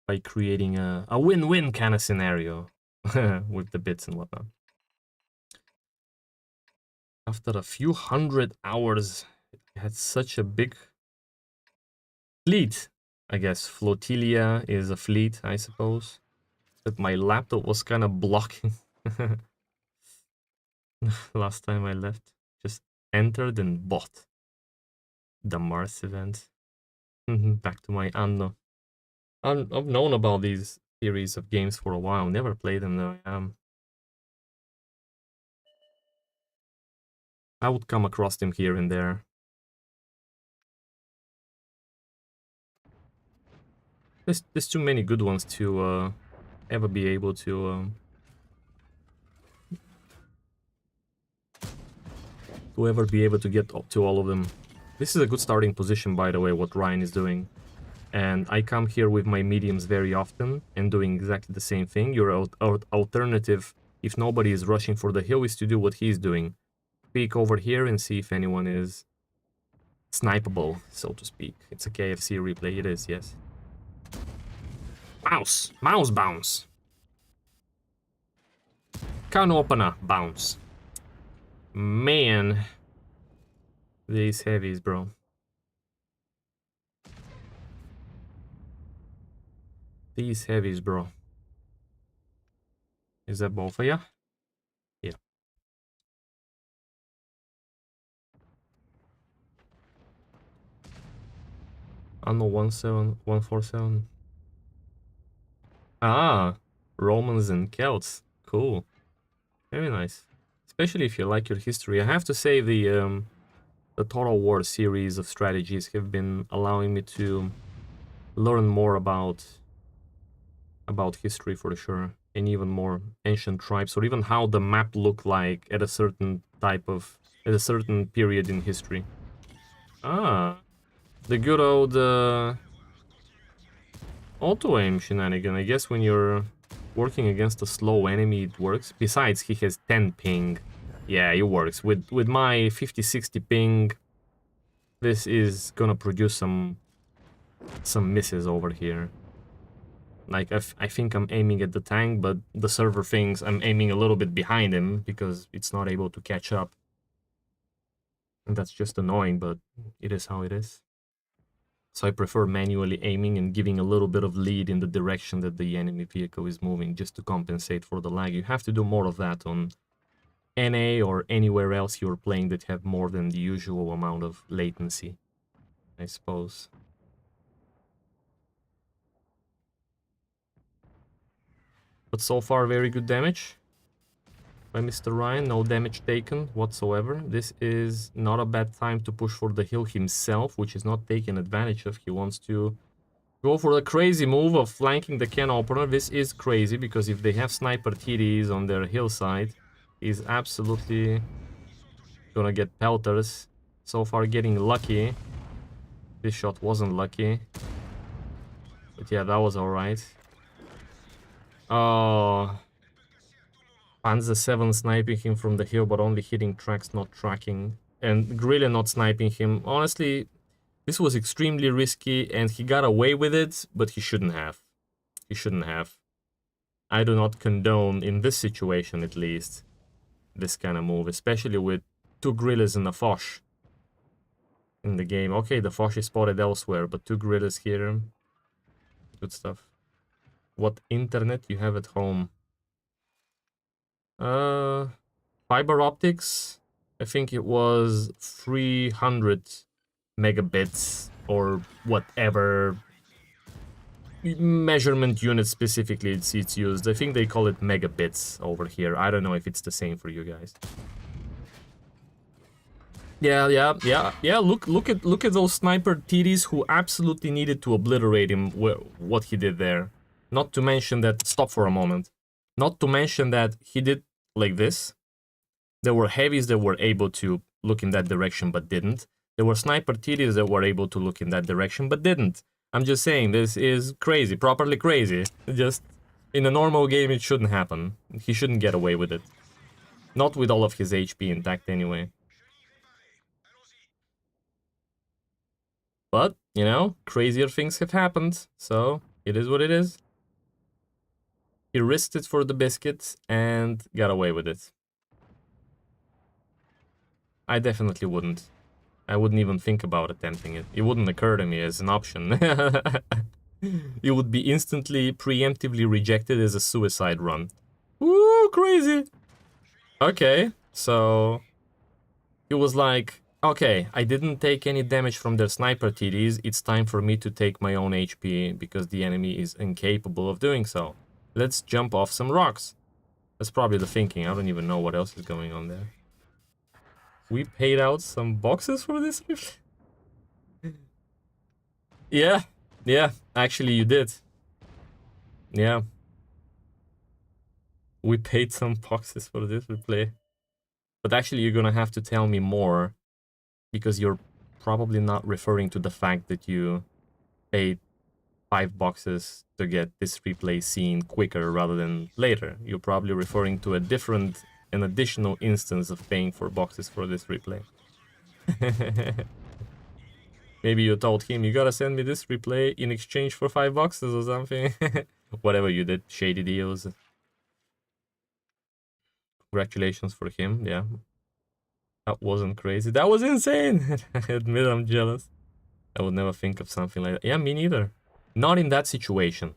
by creating a win-win kind of scenario with the bits and whatnot. After a few hundred hours, it had such a big fleet. I guess flotilla is a fleet, I suppose. But my laptop was kind of blocking last time I left. Just entered and bought the Mars event. Back to my Anno. I've known about these series of games for a while. Never played them though. I would come across them here and there. There's too many good ones to ever be able to ever be able to get up to all of them. This is a good starting position, by the way, what Ryan is doing. And I come here with my mediums very often and doing exactly the same thing. Your alternative, if nobody is rushing for the hill, is to do what he's doing. Peek over here and see if anyone is snipeable, so to speak. It's a KFC replay, it is, yes. Mouse! Mouse bounce! Can opener bounce. Man. These heavies, bro. These heavies, bro. Is that both of ya? Yeah. Anno 147. Ah, Romans and Celts. Cool. Very nice. Especially if you like your history. I have to say the Total War series of strategies have been allowing me to learn more about history for sure, and even more ancient tribes, or even how the map looked like at a certain period in history. Ah, the good old auto-aim shenanigan. I guess when you're working against a slow enemy, it works. Besides, he has 10 ping. Yeah, it works. With my 50-60 ping, this is gonna produce some misses over here. Like, I think I'm aiming at the tank, but the server thinks I'm aiming a little bit behind him because it's not able to catch up. And that's just annoying, but it is how it is. So I prefer manually aiming and giving a little bit of lead in the direction that the enemy vehicle is moving, just to compensate for the lag. You have to do more of that on NA or anywhere else you're playing that have more than the usual amount of latency, I suppose. But so far, very good damage by Mr. Ryan. No damage taken whatsoever. This is not a bad time to push for the hill himself, which is not taken advantage of. He wants to go for the crazy move of flanking the can opener. This is crazy, because if they have sniper TDs on their hillside, he's absolutely gonna get pelters. So far getting lucky. This shot wasn't lucky. But yeah, that was alright. Oh, Panzer 7 sniping him from the hill, but only hitting tracks, not tracking. And Guerrilla not sniping him. Honestly, this was extremely risky, and he got away with it, but he shouldn't have. He shouldn't have. I do not condone, in this situation at least, this kind of move, especially with 2 Guerrillas and a Foch in the game. Okay, the Foch is spotted elsewhere, but 2 Guerrillas here. Good stuff. What internet you have at home? Fiber optics. I think it was 300 megabits or whatever measurement unit specifically it's used. I think they call it megabits over here. I don't know if it's the same for you guys. Yeah. Look at those sniper TDs who absolutely needed to obliterate him. What he did there. Not to mention that. Stop for a moment. Not to mention that he did like this. There were heavies that were able to look in that direction but didn't. There were sniper TDs that were able to look in that direction but didn't. I'm just saying, this is crazy, properly crazy. Just in a normal game it shouldn't happen. He shouldn't get away with it. Not with all of his HP intact anyway. But, you know, crazier things have happened, so It is what it is. He risked it for the biscuits and got away with it. I definitely wouldn't. I wouldn't even think about attempting it. It wouldn't occur to me as an option. It would be instantly, preemptively rejected as a suicide run. Ooh, crazy! Okay, so... It was like, okay, I didn't take any damage from their sniper TDs, it's time for me to take my own HP, because the enemy is incapable of doing so. Let's jump off some rocks. That's probably the thinking, I don't even know what else is going on there. We paid out some boxes for this? Yeah, actually you did. Yeah. We paid some boxes for this replay. But actually you're gonna have to tell me more, because you're probably not referring to the fact that you paid 5 boxes to get this replay seen quicker rather than later. You're probably referring to an additional instance of paying for boxes for this replay. Maybe you told him, you gotta send me this replay in exchange for 5 boxes or something. Whatever you did, shady deals. Congratulations for him, yeah. That wasn't crazy. That was insane! I admit I'm jealous. I would never think of something like that. Yeah, me neither. Not in that situation.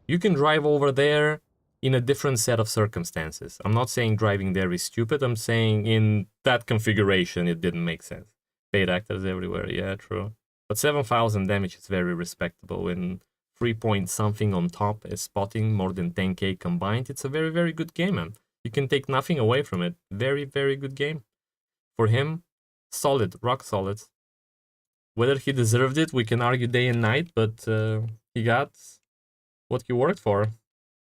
You can drive over there in a different set of circumstances. I'm not saying driving there is stupid. I'm saying in that configuration it didn't make sense. Paid actors everywhere. Yeah, true. But 7,000 damage is very respectable. In 3 point something on top as spotting, more than 10k combined. It's a very, very good game, man. You can take nothing away from it. Very, very good game. For him, solid, rock solid. Whether he deserved it, we can argue day and night, but he got what he worked for.